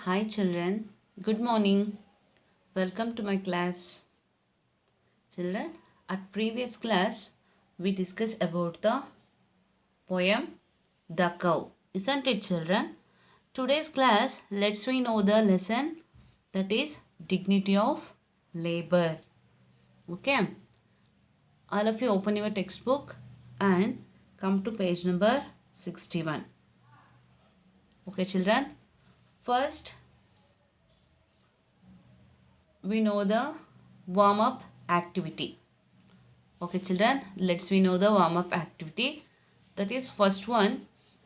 Hi children, good morning. Welcome to my class. Children, at previous class we discussed about the poem The Cow. Isn't it children? Today's class lets we know the lesson that is dignity of labor. Okay. All of you open your textbook and come to page number 61. Okay children. First we know the warm up activity. Okay children, let's we know the warm up activity. That is first one,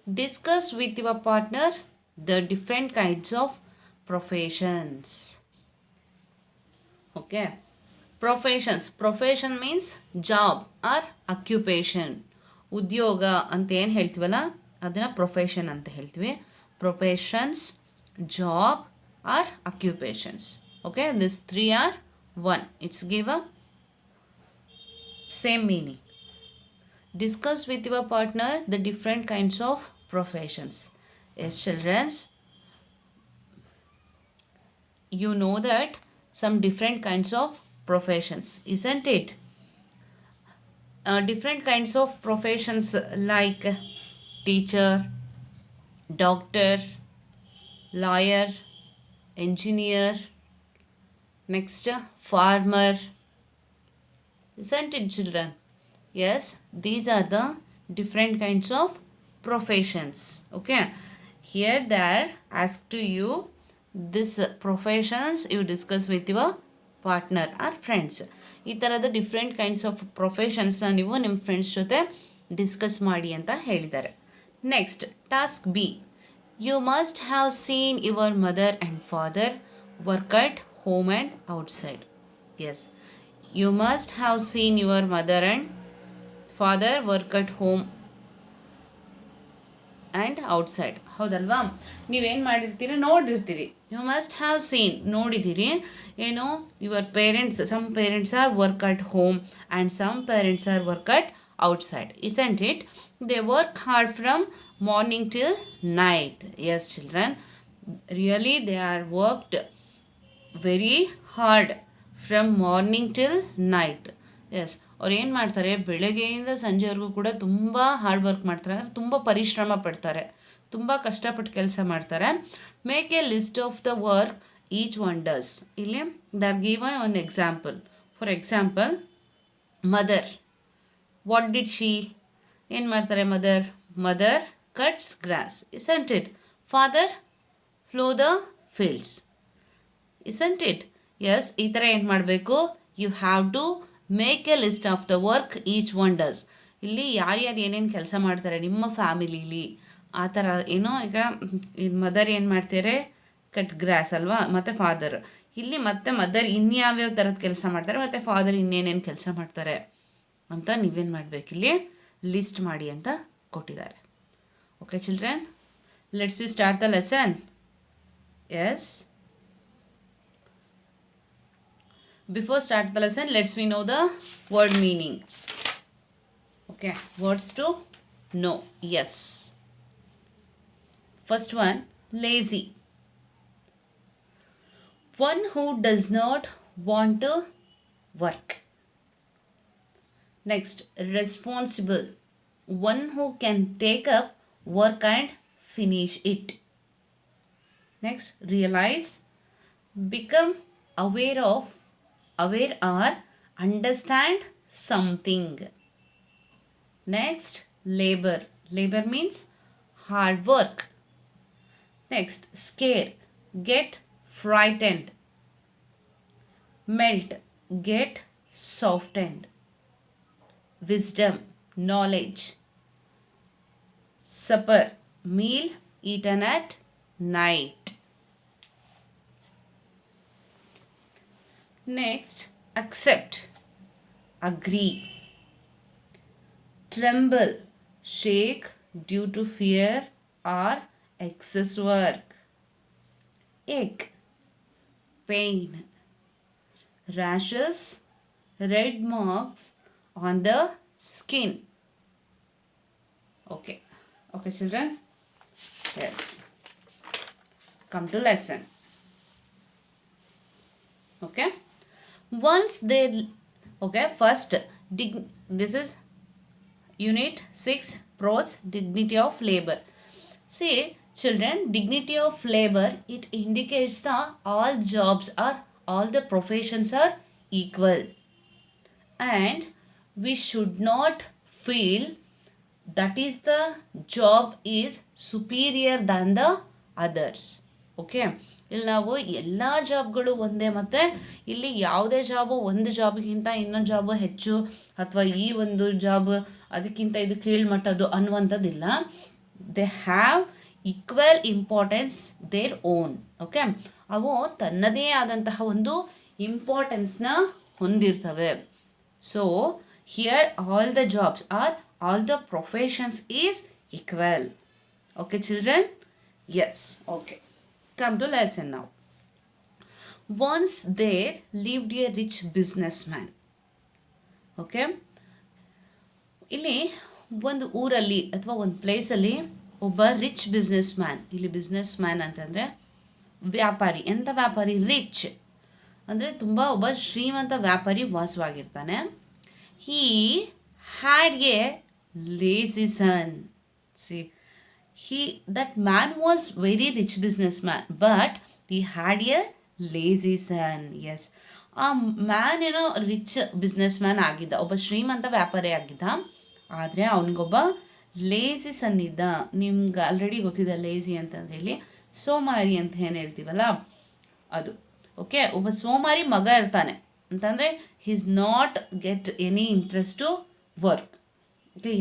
discuss with your partner the different kinds of professions. Okay, profession means job or occupation. ಉದ್ಯೋಗ ಅಂತ ಏನು ಹೇಳ್ತೀವಲ್ಲ ಅದನ್ನು profession ಅಂತ ಹೇಳ್ತೀವಿ. Professions, job or occupations. Okay, this three are one. It's give a same meaning. Discuss with your partner the different kinds of professions. Yes children, you know that some different kinds of professions, isn't it? Different kinds of professions like teacher, doctor, lawyer, engineer, next farmer. Isn't it children? Yes, these are the different kinds of professions. Okay, here they are asked to you this professions you discuss with your partner or friends. ಈ ಥರದ different kinds of ಪ್ರೊಫೆಷನ್ಸ್ನ ನೀವು ನಿಮ್ಮ friends ಜೊತೆ discuss ಮಾಡಿ ಅಂತ ಹೇಳಿದ್ದಾರೆ. Next task B, you must have seen your mother and father work at home and outside. Yes, you must have seen your mother and father work at home and outside. ಹೌದಲ್ವಾ? ನೀವೇನು ಮಾಡಿರ್ತೀರಿ, ನೋಡಿರ್ತೀರಿ. You must have seen, ನೋಡಿದ್ದೀರಿ. ಏನು, your parents, some parents are work at home and some parents are work at outside, isn't it? They work hard from morning till night. Yes children, really they are worked very hard from morning till night. Yes, ಅವ್ರು ಏನು ಮಾಡ್ತಾರೆ, ಬೆಳಗ್ಗೆಯಿಂದ ಸಂಜೆವರೆಗೂ ಕೂಡ ತುಂಬ hard work ಮಾಡ್ತಾರೆ, ಅಂದರೆ ತುಂಬ ಪರಿಶ್ರಮ ಪಡ್ತಾರೆ, ತುಂಬ ಕಷ್ಟಪಟ್ಟು ಕೆಲಸ ಮಾಡ್ತಾರೆ. Make a list of the work each one does. ಇಲ್ಲಿ there given one example. For example, mother, what did she, ಏನು ಮಾಡ್ತಾರೆ mother cuts grass, isn't it? Father plough the fields, isn't it? Yes, ಈ ಥರ ಏನು ಮಾಡಬೇಕು, you have to make a list of the work each one does. ಇಲ್ಲಿ ಯಾರ್ಯಾರು ಏನೇನು ಕೆಲಸ ಮಾಡ್ತಾರೆ ನಿಮ್ಮ ಫ್ಯಾಮಿಲೀಲಿ ಆ ಥರ. ಏನೋ ಈಗ ಮದರ್ ಏನು ಮಾಡ್ತಾರೆ, ಕಟ್ ಗ್ರಾಸ್ ಅಲ್ವಾ, ಮತ್ತು ಫಾದರ್. ಇಲ್ಲಿ ಮತ್ತೆ ಮದರ್ ಇನ್ಯಾವ್ಯಾವ ಥರದ ಕೆಲಸ ಮಾಡ್ತಾರೆ, ಮತ್ತು ಫಾದರ್ ಇನ್ನೇನೇನು ಕೆಲಸ ಮಾಡ್ತಾರೆ ಅಂತ ನೀವೇನು ಮಾಡಬೇಕು, ಇಲ್ಲಿ ಲಿಸ್ಟ್ ಮಾಡಿ ಅಂತ ಕೊಟ್ಟಿದ್ದಾರೆ. Okay children, let's we start the lesson. Yes, before start the lesson, let's we know the word meaning. Okay, words to know. Yes, first one, lazy, one who does not want to work. Next, responsible, one who can take up work and finish it. Next, realize, become aware or understand something. Next, labor means hard work. Next, scare, get frightened. Melt, get softened. Wisdom, knowledge. Supper, meal eaten at night. Next, accept, agree. Tremble, shake due to fear or excess work. Ache, pain. Rashes, red marks on the skin. Okay children. Yes, Come to lesson. Okay. Once they, okay, first, this is unit 6, pros, dignity of labor. See, children, dignity of labor, it indicates the all jobs or all the professions are equal. And we should not feel that is the job is superior than the others. Okay, ಇಲ್ಲಿ ನಾವು ಎಲ್ಲ ಜಾಬ್ಗಳು ಒಂದೇ, ಮತ್ತು ಇಲ್ಲಿ ಯಾವುದೇ job ಒಂದು ಜಾಬ್ಗಿಂತ ಇನ್ನೊಂದು job ಹೆಚ್ಚು ಅಥವಾ ಈ ಒಂದು ಜಾಬ್ ಅದಕ್ಕಿಂತ ಇದು ಕೀಳ್ಮಟ್ಟದ್ದು ಅನ್ನುವಂಥದ್ದಿಲ್ಲ. They have equal importance their own. Okay, ಅವು ತನ್ನದೇ ಆದಂತಹ ಒಂದು ಇಂಪಾರ್ಟೆನ್ಸ್ನ ಹೊಂದಿರ್ತವೆ. So here all the jobs are all the professions is equal. Okay, children? Yes. Okay. Come to lesson now. Once there lived a rich businessman. Okay. ಇಲ್ಲಿ ಒಂದು ಊರಲ್ಲಿ ಅಥವಾ ಒಂದು ಪ್ಲೇಸಲ್ಲಿ ಒಬ್ಬ ರಿಚ್ ಬಿಸ್ನೆಸ್ ಮ್ಯಾನ್. ಇಲ್ಲಿ ಬಿಸ್ನೆಸ್ ಮ್ಯಾನ್ ಅಂತಂದರೆ ವ್ಯಾಪಾರಿ. ಎಂಥ ವ್ಯಾಪಾರಿ? ರಿಚ್ ಅಂದರೆ ತುಂಬ ಒಬ್ಬ ಶ್ರೀಮಂತ ವ್ಯಾಪಾರಿ ವಾಸವಾಗಿರ್ತಾನೆ. He had a lazy son. See, that man was very rich businessman, but he had a lazy son. Yes, ಆ ಮ್ಯಾನ್ ಏನೋ ರಿಚ್ ಬಿಸ್ನೆಸ್ ಮ್ಯಾನ್ ಆಗಿದ್ದ, ಒಬ್ಬ ಶ್ರೀಮಂತ ವ್ಯಾಪಾರಿ ಆಗಿದ್ದ. ಆದರೆ ಅವನಿಗೊಬ್ಬ ಲೇಸಿ ಸನ್ ಇದ್ದ. ನಿಮ್ಗೆ ಆಲ್ರೆಡಿ ಗೊತ್ತಿದೆ ಲೇಸಿ ಅಂತಂದರೆ ಇಲ್ಲಿ ಸೋಮಾರಿ ಅಂತ ಏನು ಹೇಳ್ತೀವಲ್ಲ ಅದು. ಓಕೆ, ಒಬ್ಬ ಸೋಮಾರಿ ಮಗ ಇರ್ತಾನೆ ಅಂತಂದರೆ he is not get any interest to work.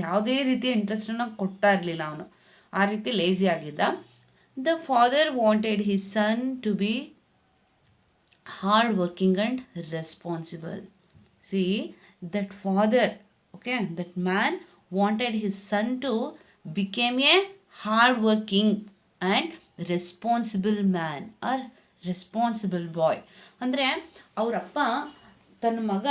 ಯಾವುದೇ ರೀತಿಯ ಇಂಟ್ರೆಸ್ಟನ್ನು ಕೊಡ್ತಾ ಇರಲಿಲ್ಲ ಅವನು, ಆ ರೀತಿ ಲೇಸಿ ಆಗಿದ್ದ. The father wanted his son to be hard working and responsible. See, that father, okay, that man wanted his son to became a hard working and responsible man or responsible boy. ಅಂದರೆ ಅವರಪ್ಪ ತನ್ನ ಮಗ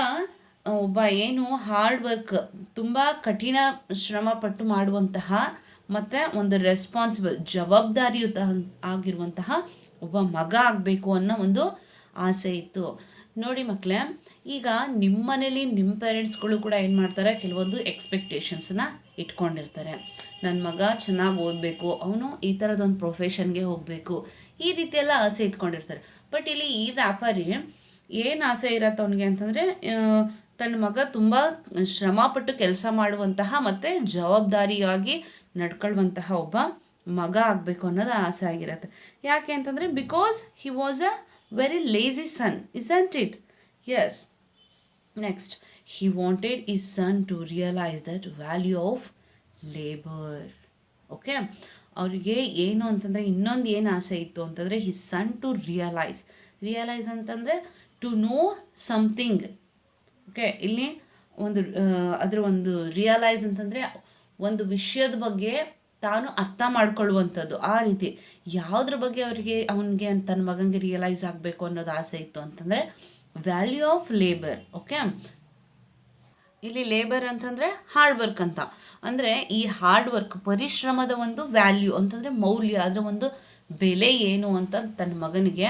ಒಬ್ಬ ಏನು hard work, ತುಂಬ ಕಠಿಣ ಶ್ರಮಪಟ್ಟು ಮಾಡುವಂತಹ ಮತ್ತು ಒಂದು ರೆಸ್ಪಾನ್ಸಿಬಲ್ ಜವಾಬ್ದಾರಿಯುತ ಆಗಿರುವಂತಹ ಒಬ್ಬ ಮಗ ಆಗಬೇಕು ಅನ್ನೋ ಒಂದು ಆಸೆ ಇತ್ತು. ನೋಡಿ ಮಕ್ಕಳೇ, ಈಗ ನಿಮ್ಮ ಮನೇಲಿ ನಿಮ್ಮ ಪೇರೆಂಟ್ಸ್ಗಳು ಕೂಡ ಏನು ಮಾಡ್ತಾರೆ, ಕೆಲವೊಂದು ಎಕ್ಸ್ಪೆಕ್ಟೇಷನ್ಸನ್ನ ಇಟ್ಕೊಂಡಿರ್ತಾರೆ. ನನ್ನ ಮಗ ಚೆನ್ನಾಗಿ ಓದಬೇಕು, ಅವನು ಈ ಥರದೊಂದು ಪ್ರೊಫೆಷನ್ಗೆ ಹೋಗಬೇಕು, ಈ ರೀತಿಯೆಲ್ಲ ಆಸೆ ಇಟ್ಕೊಂಡಿರ್ತಾರೆ. ಬಟ್ ಇಲ್ಲಿ ಈ ವ್ಯಾಪಾರಿ ಏನು ಆಸೆ ಇರತ್ತೆ ಅವನಿಗೆ ಅಂತಂದರೆ, ತನ್ನ ಮಗ ತುಂಬ ಶ್ರಮಪಟ್ಟು ಕೆಲಸ ಮಾಡುವಂತಹ ಮತ್ತು ಜವಾಬ್ದಾರಿಯಾಗಿ ನಡ್ಕೊಳ್ಳುವಂತಹ ಒಬ್ಬ ಮಗ ಆಗಬೇಕು ಅನ್ನೋದು ಆಸೆ ಆಗಿರುತ್ತೆ. ಯಾಕೆ ಅಂತಂದರೆ because he was a very lazy son, isn't it? Yes. Next, he wanted is son to realise that value of labour. Okay, ಅವರಿಗೆ ಏನು ಅಂತಂದರೆ ಇನ್ನೊಂದು ಏನು ಆಸೆ ಇತ್ತು ಅಂತಂದರೆ ಹಿಸ್ ಸನ್ ಟು ರಿಯಲೈಸ್ ಅಂತಂದರೆ ಟು ನೋ ಸಮಥಿಂಗ್. ಓಕೆ, ಇಲ್ಲಿ ಒಂದು ಅದರ ಒಂದು ರಿಯಲೈಸ್ ಅಂತಂದರೆ ಒಂದು ವಿಷಯದ ಬಗ್ಗೆ ತಾನು ಅರ್ಥ ಮಾಡ್ಕೊಳ್ಳುವಂಥದ್ದು. ಆ ರೀತಿ ಯಾವುದ್ರ ಬಗ್ಗೆ ಅವನಿಗೆ ತನ್ನ ಮಗನಿಗೆ ರಿಯಲೈಸ್ ಆಗಬೇಕು ಅನ್ನೋದು ಆಸೆ ಇತ್ತು ಅಂತಂದರೆ ವ್ಯಾಲ್ಯೂ ಆಫ್ ಲೇಬರ್. ಓಕೆ, ಇಲ್ಲಿ ಲೇಬರ್ ಅಂತಂದರೆ ಹಾರ್ಡ್ ವರ್ಕ್ ಅಂತ. ಅಂದರೆ ಈ ಹಾರ್ಡ್ ವರ್ಕ್, ಪರಿಶ್ರಮದ ಒಂದು ವ್ಯಾಲ್ಯೂ ಅಂತಂದರೆ ಮೌಲ್ಯ, ಅದರ ಒಂದು ಬೆಲೆ ಏನು ಅಂತ ತನ್ನ ಮಗನಿಗೆ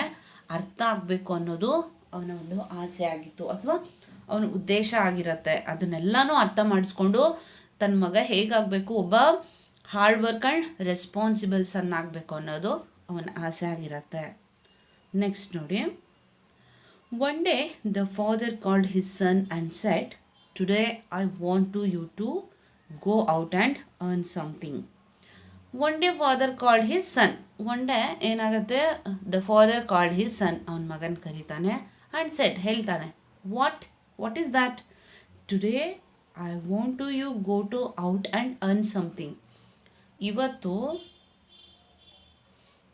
ಅರ್ಥ ಆಗಬೇಕು ಅನ್ನೋದು ಅವನ ಒಂದು ಆಸೆ ಆಗಿತ್ತು ಅಥವಾ ಅವನ ಉದ್ದೇಶ ಆಗಿರುತ್ತೆ. ಅದನ್ನೆಲ್ಲನೂ ಅರ್ಥ ಮಾಡಿಸ್ಕೊಂಡು ತನ್ನ ಮಗ ಹೇಗಾಗಬೇಕು, ಒಬ್ಬ hard work and responsible son ಆಗಬೇಕು ಅನ್ನೋದು ಅವನ ಆಸೆ ಆಗಿರುತ್ತೆ. ನೆಕ್ಸ್ಟ್ ನೋಡಿ, one day the father called his son and said, today I want you to go out and earn something. One day father called his son. One day ಏನಾಗುತ್ತೆ, the father called his son, ಅವನ ಮಗನ ಕರೀತಾನೆ. And said, ಹೇಳ್ತಾನೆ, what is that? Today I want you go to out and earn something. ಇವತ್ತು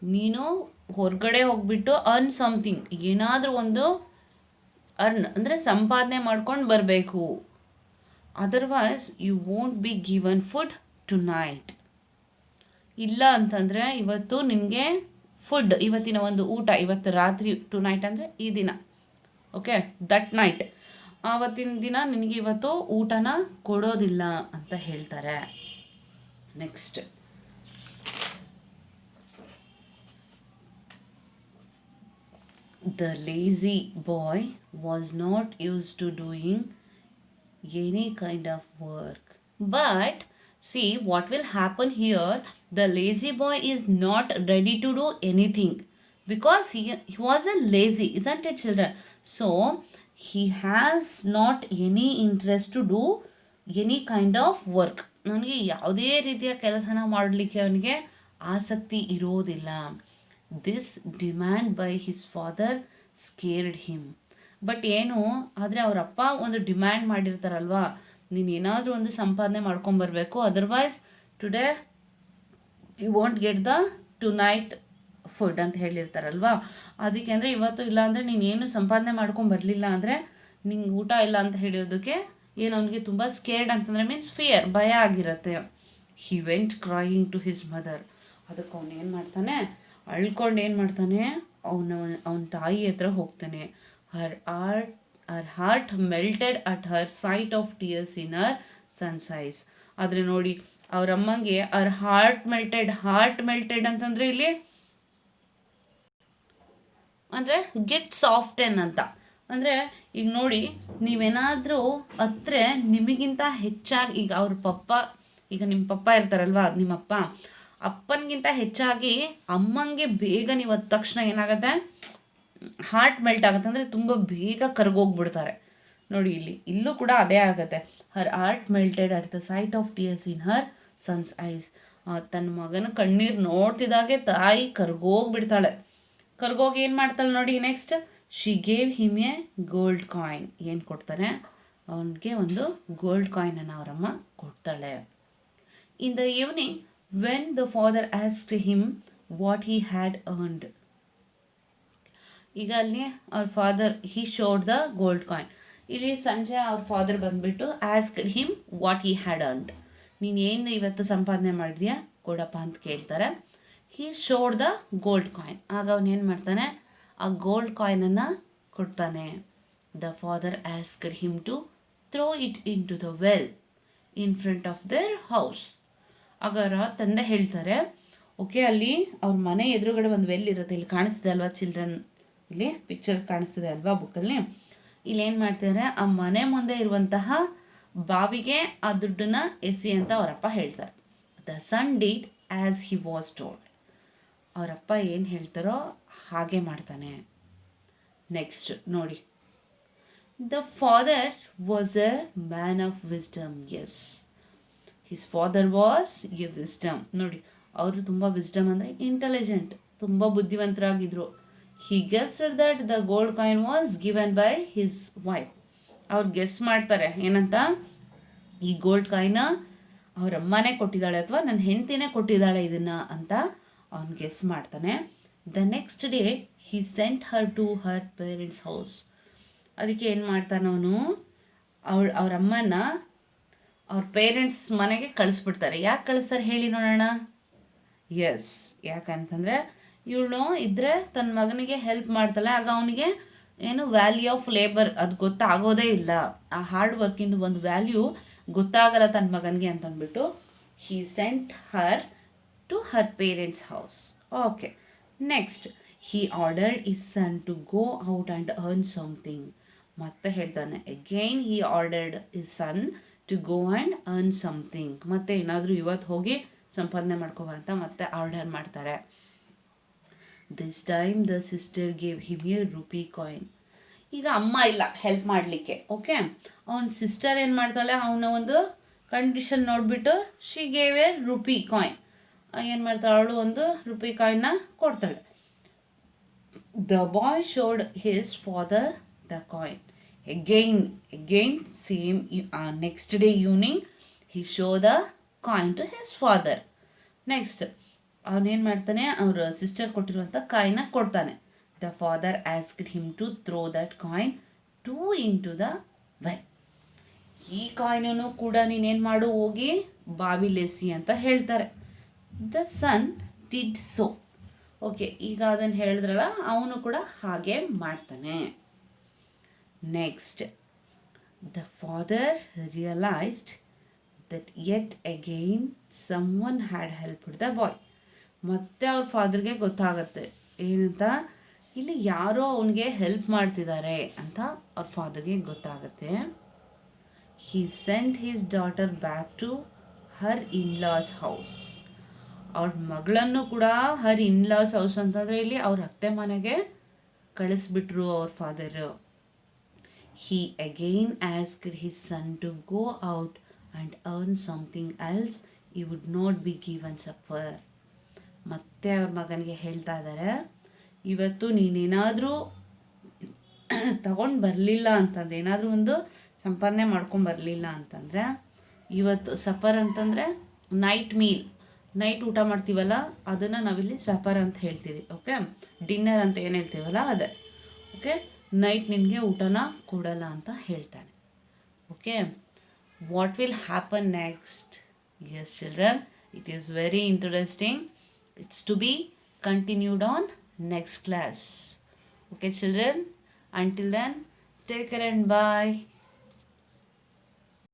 ನೀನು ಹೊರಗಡೆ ಹೋಗ್ಬಿಟ್ಟು earn something, ಏನಾದರೂ ಒಂದು ಅರ್ನ್ ಅಂದರೆ ಸಂಪಾದನೆ ಮಾಡ್ಕೊಂಡು ಬರಬೇಕು. Otherwise you won't be given food tonight. ಇಲ್ಲ ಅಂತಂದರೆ ಇವತ್ತು ನಿನಗೆ ಫುಡ್, ಇವತ್ತಿನ ಒಂದು ಊಟ, ಇವತ್ತು ರಾತ್ರಿ, ಟು ನೈಟ್ ಅಂದರೆ ಈ ದಿನ, ಓಕೆ, ದಟ್ ನೈಟ್, ಆವತ್ತಿನ ದಿನ ನಿನಗೆ ಇವತ್ತು ಊಟನ ಕೊಡೋದಿಲ್ಲ ಅಂತ ಹೇಳ್ತಾರೆ. Next, The lazy boy was not used to doing any kind of work. But see what will happen here, the lazy boy is not ready to do anything because he wasn't lazy, isn't it, children? So he has not any interest to do any kind of work. ನನಗೆ ಯಾವುದೇ ರೀತಿಯ ಕೆಲಸನ ಮಾಡಲಿಕ್ಕೆ ಅವನಿಗೆ ಆಸಕ್ತಿ ಇರೋದಿಲ್ಲ. This demand by his father scared him. But ಏನು ಆದರೆ ಅವರಪ್ಪ ಒಂದು ಡಿಮ್ಯಾಂಡ್ ಮಾಡಿರ್ತಾರಲ್ವಾ, ನೀನು ಏನಾದರೂ ಒಂದು ಸಂಪಾದನೆ ಮಾಡ್ಕೊಂಬರ್ಬೇಕು, otherwise today you want get the to night food ಅಂತ ಹೇಳಿರ್ತಾರಲ್ವಾ. ಅದಕ್ಕೆ ಅಂದರೆ ಇವತ್ತು ಇಲ್ಲ ಅಂದರೆ ನೀನೇನು ಸಂಪಾದನೆ ಮಾಡ್ಕೊಂಬರಲಿಲ್ಲ ಅಂದರೆ ನಿಂಗೆ ಊಟ ಇಲ್ಲ ಅಂತ ಹೇಳಿರೋದಕ್ಕೆ ಏನು ಅವನಿಗೆ ತುಂಬ ಸ್ಕೇರ್ಡ್ ಅಂತಂದರೆ ಮೀನ್ಸ್ ಫಿಯರ್, ಭಯ ಆಗಿರುತ್ತೆ. He went crying to his mother. ಅದಕ್ಕೆ ಅವನು ಏನು ಮಾಡ್ತಾನೆ, ಅಳ್ಕೊಂಡು ಏನು ಮಾಡ್ತಾನೆ, ಅವನ ತಾಯಿ ಹತ್ರ ಹೋಗ್ತಾನೆ. Her heart melted at her sight of tears in her son's eyes. ಆದರೆ ನೋಡಿ ಅವರಮ್ಮಂಗೆ ಹಾರ್ಟ್ ಮೆಲ್ಟೆಡ್ ಅಂತಂದರೆ ಇಲ್ಲಿ ಅಂದರೆ ಗೆಟ್ ಸಾಫ್ಟೆನ್ ಅಂತ. ಅಂದರೆ ಈಗ ನೋಡಿ, ನೀವೇನಾದರೂ ಹತ್ರ ನಿಮಗಿಂತ ಹೆಚ್ಚಾಗಿ, ಈಗ ಅವ್ರ ಪಪ್ಪ, ಈಗ ನಿಮ್ಮ ಪಪ್ಪ ಇರ್ತಾರಲ್ವ, ನಿಮ್ಮಪ್ಪ ಅಪ್ಪನಿಗಿಂತ ಹೆಚ್ಚಾಗಿ ಅಮ್ಮಂಗೆ ಬೇಗ ನೀವು ಅದ ತಕ್ಷಣ ಏನಾಗುತ್ತೆ, ಹಾರ್ಟ್ ಮೆಲ್ಟ್ ಆಗುತ್ತೆ, ಅಂದರೆ ತುಂಬ ಬೇಗ ಕರ್ಗೋಗ್ಬಿಡ್ತಾರೆ. ನೋಡಿ ಇಲ್ಲೂ ಕೂಡ ಅದೇ ಆಗುತ್ತೆ. Her heart melted at the sight of tears in her son's eyes. ತನ್ನ ಮಗನ ಕಣ್ಣೀರು ನೋಡ್ತಿದ್ದಾಗೆ ತಾಯಿ ಕರ್ಗೋಗ್ಬಿಡ್ತಾಳೆ. ಕರ್ಗೋಗಿ ಏನು ಮಾಡ್ತಾಳೆ ನೋಡಿ next, she gave him A gold coin. ಏನು ಕೊಡ್ತಾನೆ ಅವನಿಗೆ, ಒಂದು ಗೋಲ್ಡ್ ಕಾಯಿನನ್ನು ಅವರಮ್ಮ ಕೊಡ್ತಾಳೆ. In the evening when the father asked him what he had earned. ಈಗ ಅಲ್ಲಿ ಅವ್ರ father he showed the gold coin. ಇಲ್ಲಿ ಸಂಜೆ ಅವ್ರ ಫಾದರ್ ಬಂದುಬಿಟ್ಟು asked him what he had earned. ನೀನೇನು ಇವತ್ತು ಸಂಪಾದನೆ ಮಾಡಿದ್ಯಾ ಕೊಡಪ್ಪ ಅಂತ ಕೇಳ್ತಾರೆ. ಹಿ ಶೋಡ್ ದ ಗೋಲ್ಡ್ ಕಾಯಿನ್. ಆಗ ಅವನೇನು ಮಾಡ್ತಾನೆ, ಆ ಗೋಲ್ಡ್ ಕಾಯಿನನ್ನು ಕೊಡ್ತಾನೆ. The father asked him to throw it in to the well in front of their house. ಆಗ ತಂದೆ ಹೇಳ್ತಾರೆ, ಓಕೆ ಅಲ್ಲಿ ಅವ್ರ ಮನೆ ಎದುರುಗಡೆ ಒಂದು ವೆಲ್ ಇರುತ್ತೆ, ಇಲ್ಲಿ ಕಾಣಿಸ್ತಿದೆ ಅಲ್ವಾ ಚಿಲ್ಡ್ರನ್, ಇಲ್ಲಿ ಪಿಕ್ಚರ್ ಕಾಣಿಸ್ತಿದೆ ಅಲ್ವಾ ಬುಕ್ಕಲ್ಲಿ. ಇಲ್ಲಿ ಏನು ಮಾಡ್ತಿದ್ದಾರೆ, ಆ ಮನೆ ಮುಂದೆ ಇರುವಂತಹ ಬಾವಿಗೆ ಆ ದುಡ್ಡನ್ನು ಎಸಿ ಅಂತ ಅವರಪ್ಪ ಹೇಳ್ತಾರೆ. The son did as he was told. ಅವರಪ್ಪ ಏನು ಹೇಳ್ತಾರೋ ಹಾಗೆ ಮಾಡ್ತಾನೆ. ನೆಕ್ಸ್ಟ್ ನೋಡಿ, the father was a man of wisdom. Yes, his father was a wisdom. ನೋಡಿ ಅವರು ತುಂಬ ವಿಸ್ಡಮ್ ಅಂದರೆ ಇಂಟೆಲಿಜೆಂಟ್, ತುಂಬ ಬುದ್ಧಿವಂತರಾಗಿದ್ದರು. He guessed that the gold coin was given by his wife. ಅವ್ರು ಗೆಸ್ ಮಾಡ್ತಾರೆ ಏನಂತ, ಈ ಗೋಲ್ಡ್ ಕಾಯಿನ ಅವ್ರ ಅಮ್ಮನೇ ಕೊಟ್ಟಿದ್ದಾಳೆ ಅಥವಾ ನನ್ನ ಹೆಂಡ್ತಿನೇ ಕೊಟ್ಟಿದ್ದಾಳೆ ಇದನ್ನು ಅಂತ ಅವ್ನು ಗೆಸ್ ಮಾಡ್ತಾನೆ. The next day he sent her to her parents house. ಅದಕ್ಕೆ ಏನು ಮಾಡ್ತಾನೆ ಅವನು, ಅವ್ರ ಅಮ್ಮನ ಅವ್ರ ಪೇರೆಂಟ್ಸ್ ಮನೆಗೆ ಕಳಿಸ್ಬಿಡ್ತಾರೆ. ಯಾಕೆ ಕಳಿಸ್ತಾರೆ ಹೇಳಿ ನೋಡೋಣ. ಎಸ್, ಯಾಕಂತಂದರೆ ಇವಳು ಇದ್ದರೆ ತನ್ನ ಮಗನಿಗೆ ಹೆಲ್ಪ್ ಮಾಡ್ತಾಳೆ, ಆಗ ಅವನಿಗೆ ಏನು ವ್ಯಾಲ್ಯೂ ಆಫ್ ಲೇಬರ್ ಅದು ಗೊತ್ತಾಗೋದೇ ಇಲ್ಲ, ಆ ಹಾರ್ಡ್ ವರ್ಕಿಂದು ಒಂದು ವ್ಯಾಲ್ಯೂ ಗೊತ್ತಾಗಲ್ಲ ತನ್ನ ಮಗನಿಗೆ ಅಂತಂದ್ಬಿಟ್ಟು he sent her to her parents house. Okay, next he ordered his son to go out and earn something. ಮತ್ತೆ ಹೇಳ್ತಾನೆ, again he ordered his son to go and earn something. ಮತ್ತೆ ಏನಾದರೂ ಇವತ್ತು ಹೋಗಿ ಸಂಪಾದನೆ ಮಾಡ್ಕೋಬ ಅಂತ ಮತ್ತೆ ಆರ್ಡರ್ ಮಾಡ್ತಾರೆ. This time the sister gave him A rupee coin. ಈಗ ಅಮ್ಮ ಇಲ್ಲ ಹೆಲ್ಪ್ ಮಾಡಲಿಕ್ಕೆ. ಓಕೆ, ಅವನ ಸಿಸ್ಟರ್ ಏನು ಮಾಡ್ತಾಳೆ, ಅವನ ಒಂದು ಕಂಡೀಷನ್ ನೋಡಿಬಿಟ್ಟು she gave a rupee coin. ಏನು ಮಾಡ್ತಾಳೆ, ಅವಳು ಒಂದು ರುಪಿ ಕಾಯಿನ್ನ ಕೊಡ್ತಾಳೆ. The boy showed his father the coin. Again same next day evening he show the coin to his father. Next ಅವನೇನು ಮಾಡ್ತಾನೆ, ಅವ್ರ ಸಿಸ್ಟರ್ ಕೊಟ್ಟಿರುವಂಥ ಕಾಯಿನ ಕೊಡ್ತಾನೆ. The father asked him to throw that coin too in to the well. ಈ ಕಾಯಿನೂ ಕೂಡ ನೀನೇನು ಮಾಡು, ಹೋಗಿ ಬಾವಿಲೆಸಿ ಅಂತ ಹೇಳ್ತಾರೆ. The son did so. Okay, ಈಗ ಅದನ್ನು ಹೇಳಿದ್ರಲ್ಲ, ಅವನು ಕೂಡ ಹಾಗೆ ಮಾಡ್ತಾನೆ. Next the father realised that yet again someone had helped the boy. ಮತ್ತೆ ಅವ್ರ ಫಾದರ್ಗೆ ಗೊತ್ತಾಗುತ್ತೆ ಏನಂತ, ಇಲ್ಲಿ ಯಾರೋ ಅವನಿಗೆ ಹೆಲ್ಪ್ ಮಾಡ್ತಿದ್ದಾರೆ ಅಂತ ಅವ್ರ ಫಾದರ್ಗೆ ಗೊತ್ತಾಗುತ್ತೆ. He sent his daughter back to her in laws house. ಅವ್ರ ಮಗಳನ್ನು ಕೂಡ ಹರ್ ಇನ್ಲಾಸ್ ಹೌಸ್ ಅಂತಂದರೆ ಇಲ್ಲಿ ಅವ್ರ ಅತ್ತೆ ಮನೆಗೆ ಕಳಿಸ್ಬಿಟ್ರು ಅವ್ರ father. He again asked his son to go out and earn something else he would not be given supper. ಮತ್ತೆ ಅವ್ರ ಮಗನಿಗೆ ಹೇಳ್ತಾ ಇದ್ದಾರೆ, ಇವತ್ತು ನೀನೇನಾದರೂ ತಗೊಂಡು ಬರಲಿಲ್ಲ ಅಂತಂದರೆ, ಏನಾದರೂ ಒಂದು ಸಂಪಾದನೆ ಮಾಡ್ಕೊಂಡು ಬರಲಿಲ್ಲ ಅಂತಂದರೆ, ಇವತ್ತು ಸಫರ್ ಅಂತಂದರೆ ನೈಟ್ ಮೀಲ್, ನೈಟ್ ಊಟ ಮಾಡ್ತೀವಲ್ಲ ಅದನ್ನು ನಾವಿಲ್ಲಿ ಸಫರ್ ಅಂತ ಹೇಳ್ತೀವಿ. ಓಕೆ, ಡಿನ್ನರ್ ಅಂತ ಏನು ಹೇಳ್ತೀವಲ್ಲ ಅದೇ. ಓಕೆ, ನೈಟ್ ನಿನಗೆ ಊಟನ ಕೊಡಲ್ಲ ಅಂತ ಹೇಳ್ತಾನೆ. Okay, what will happen next? Yes children, it is very interesting. It's to be continued on next class. Okay children, until then take care and bye.